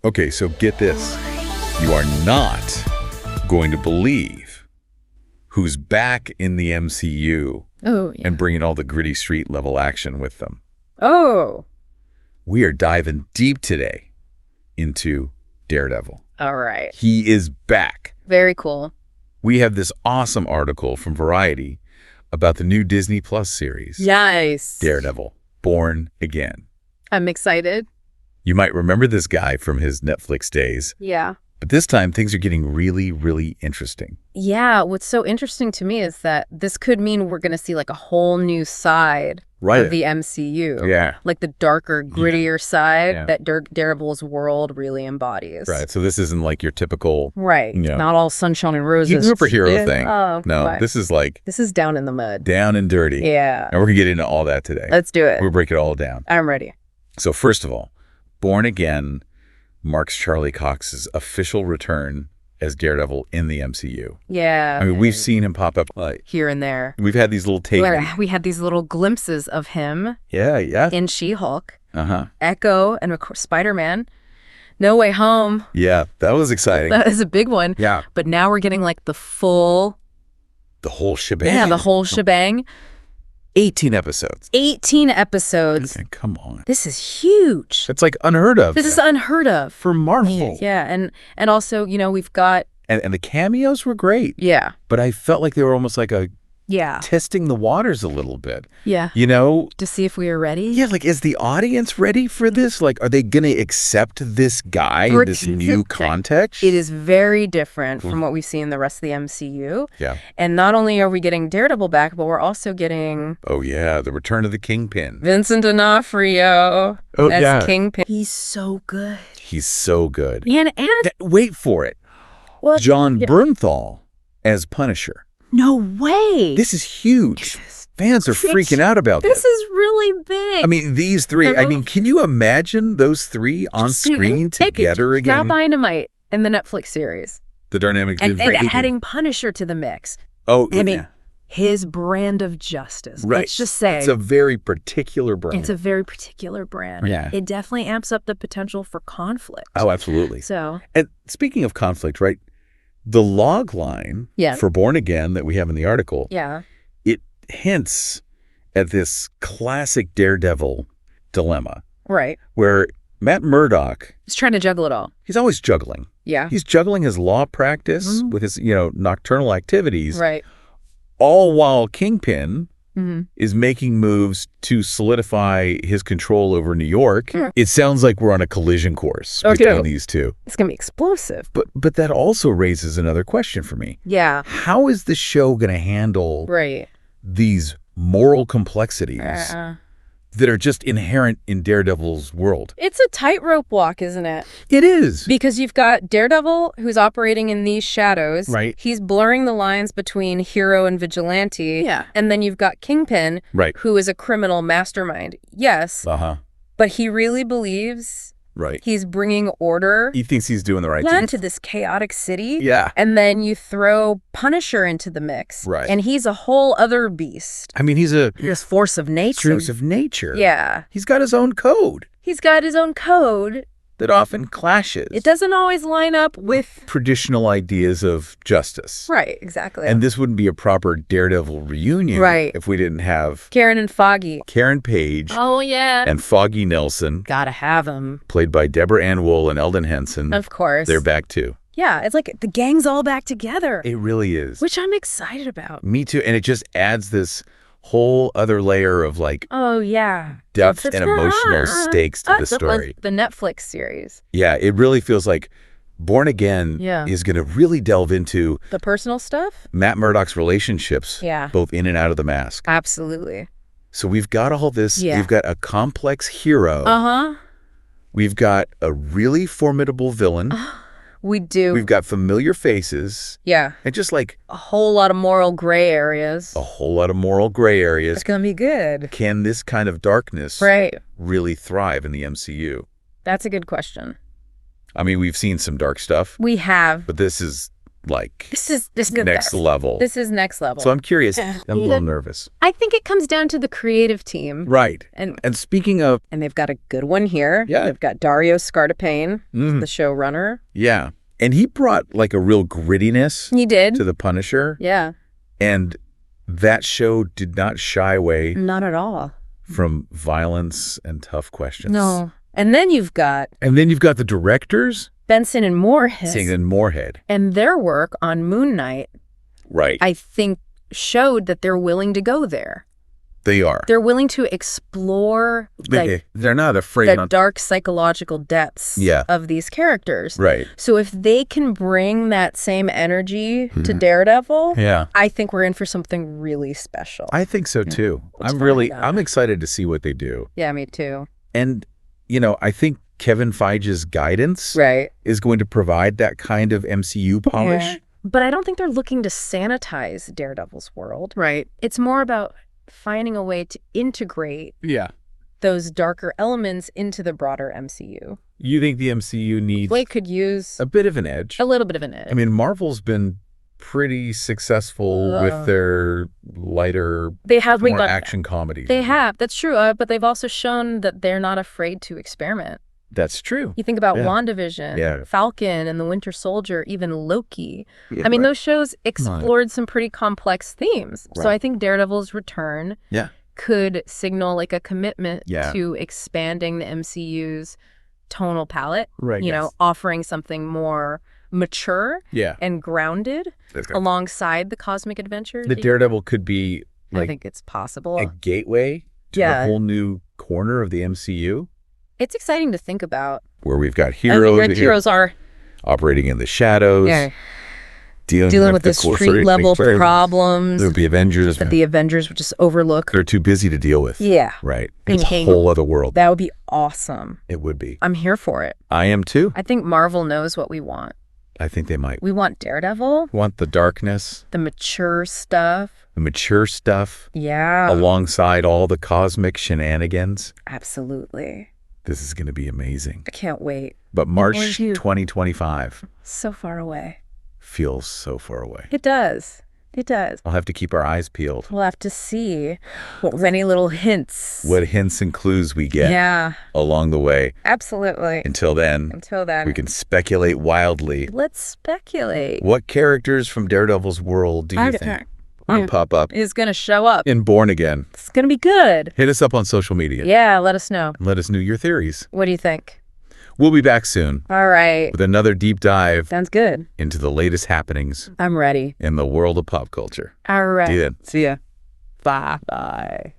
Okay, so get this. You are not going to believe who's back in the MCU and bringing all the gritty street level action with them. Oh. We are diving deep today into Daredevil. All right. He is back. Very cool. We have this awesome article from Variety about the new Disney Plus series. Nice. Daredevil, Born Again. I'm excited. You might remember this guy from his Netflix days. Yeah. But this time, things are getting really, really interesting. Yeah. What's so interesting to me is that this could mean we're going to see like a whole new side of the MCU. Yeah. Like the darker, grittier side that Daredevil's world really embodies. Right. So this isn't like your typical... Right. You know, not all sunshine and roses. Superhero thing. Oh, no, this is like... This is down in the mud. Down and dirty. Yeah. And we're going to get into all that today. Let's do it. We'll break it all down. I'm ready. So first of all, Born Again marks Charlie Cox's official return as Daredevil in the MCU. Yeah. I mean, we've seen him pop up here and there. We've had these little takes. We had these little glimpses of him. Yeah. In She-Hulk. Echo, and of course Spider-Man. No Way Home. Yeah, that was exciting. That is a big one. Yeah. But now we're getting like the whole shebang. Yeah, the whole shebang. 18 episodes. 18 episodes. Okay, come on. This is huge. It's like unheard of. This is unheard of. For Marvel. Yeah, and also, you know, we've got... And the cameos were great. Yeah. But I felt like they were almost like Yeah. testing the waters a little bit. Yeah. You know? To see if we are ready. Yeah, like, is the audience ready for this? Like, are they going to accept this guy in this new context? It is very different from what we see in the rest of the MCU. Yeah. And not only are we getting Daredevil back, but we're also getting... Oh, yeah, the return of the Kingpin. Vincent D'Onofrio as Kingpin. He's so good. He's so good. And wait for it. Well, Jon Bernthal as Punisher. No way. This is huge. Fans are freaking out about this. This is really big. I mean, these three, can you imagine those three on screen together again? Now Dynamite in the Netflix series. The dynamic. And adding Punisher to the mix. Oh, I mean, his brand of justice. Right. Let's just say. It's a very particular brand. It's a very particular brand. Yeah. It definitely amps up the potential for conflict. Oh, absolutely. So. And speaking of conflict, right? The log line for Born Again that we have in the article, it hints at this classic Daredevil dilemma. Right. Where Matt Murdock... He's trying to juggle it all. He's always juggling. Yeah. He's juggling his law practice with his, nocturnal activities. Right. All while Kingpin is making moves to solidify his control over New York. It sounds like we're on a collision course between these two. It's going to be explosive. But that also raises another question for me. Yeah. How is the show going to handle these moral complexities that are just inherent in Daredevil's world? It's a tightrope walk, isn't it? It is. Because you've got Daredevil, who's operating in these shadows. Right. He's blurring the lines between hero and vigilante. Yeah. And then you've got Kingpin, who is a criminal mastermind. Yes. But he really believes he's bringing order. He thinks he's doing the right thing. To this chaotic city. Yeah. And then you throw Punisher into the mix. Right. And he's a whole other beast. I mean, he's this force of nature. Force of nature. Yeah. He's got his own code. He's got his own code. That often clashes. It doesn't always line up with traditional ideas of justice. Right, exactly. And this wouldn't be a proper Daredevil reunion if we didn't have Karen and Foggy. Karen Page. Oh, yeah. And Foggy Nelson. Gotta have them. Played by Deborah Ann Wool and Eldon Henson. Of course. They're back too. Yeah, it's like the gang's all back together. It really is. Which I'm excited about. Me too. And it just adds this whole other layer of like depth and emotional stakes to the story. The Netflix series. Yeah, it really feels like Born Again is going to really delve into the personal stuff, Matt Murdock's relationships, both in and out of the mask. Absolutely. So we've got all this. We've got a complex hero. We've got a really formidable villain. We do. We've got familiar faces. Yeah. And just like... a whole lot of moral gray areas. A whole lot of moral gray areas. It's going to be good. Can this kind of darkness really thrive in the MCU? That's a good question. I mean, we've seen some dark stuff. We have. But this is this is next level. This is next level. So I'm curious. I'm a little nervous. I think it comes down to the creative team. Right. And speaking of... And they've got a good one here. Yeah. They've got Dario Scartapane, the showrunner. Yeah. And he brought a real grittiness to the Punisher. Yeah. And that show did not shy away. Not at all. From violence and tough questions. No. And then you've got the directors. Benson and Moorhead. And their work on Moon Knight, right, I think showed that they're willing to go there. They are. They're willing to explore they're not afraid the dark psychological depths of these characters. Right. So if they can bring that same energy to Daredevil, I think we're in for something really special. I think so too. I'm excited to see what they do. Yeah, me too. And I think Kevin Feige's guidance is going to provide that kind of MCU polish. Yeah. But I don't think they're looking to sanitize Daredevil's world. Right. It's more about finding a way to integrate those darker elements into the broader MCU. You think the MCU needs... could use... a bit of an edge. A little bit of an edge. I mean, Marvel's been pretty successful with their lighter, more action comedies. They have. That's true. But they've also shown that they're not afraid to experiment. That's true. You think about WandaVision, Falcon and the Winter Soldier, even Loki. Yeah, I mean, those shows explored some pretty complex themes. Right. So I think Daredevil's return could signal a commitment to expanding the MCU's tonal palette. Right. Offering something more mature and grounded alongside the cosmic adventures. The Daredevil could be I think it's possible. A gateway to a whole new corner of the MCU. It's exciting to think about. Where we've got heroes. Heroes are operating in the shadows. Yeah. Dealing with the street level problems. There would be Avengers. That the Avengers would just overlook. They're too busy to deal with. Yeah. Right. It's a whole other world. That would be awesome. It would be. I'm here for it. I am too. I think Marvel knows what we want. I think they might. We want Daredevil. We want the darkness. The mature stuff. Yeah. Alongside all the cosmic shenanigans. Absolutely. This is going to be amazing. I can't wait. But March 2025. So far away. Feels so far away. It does. It does. I'll have to keep our eyes peeled. We'll have to see any little hints. What hints and clues we get along the way. Absolutely. Until then, we can speculate wildly. Let's speculate. What characters from Daredevil's world do you think pop up? Is going to show up in Born Again. It's going to be good. Hit us up on social media. Yeah, let us know. Let us know your theories. What do you think? We'll be back soon. All right. With another deep dive. Sounds good. Into the latest happenings. I'm ready. In the world of pop culture. All right. See you then. See ya. Bye. Bye.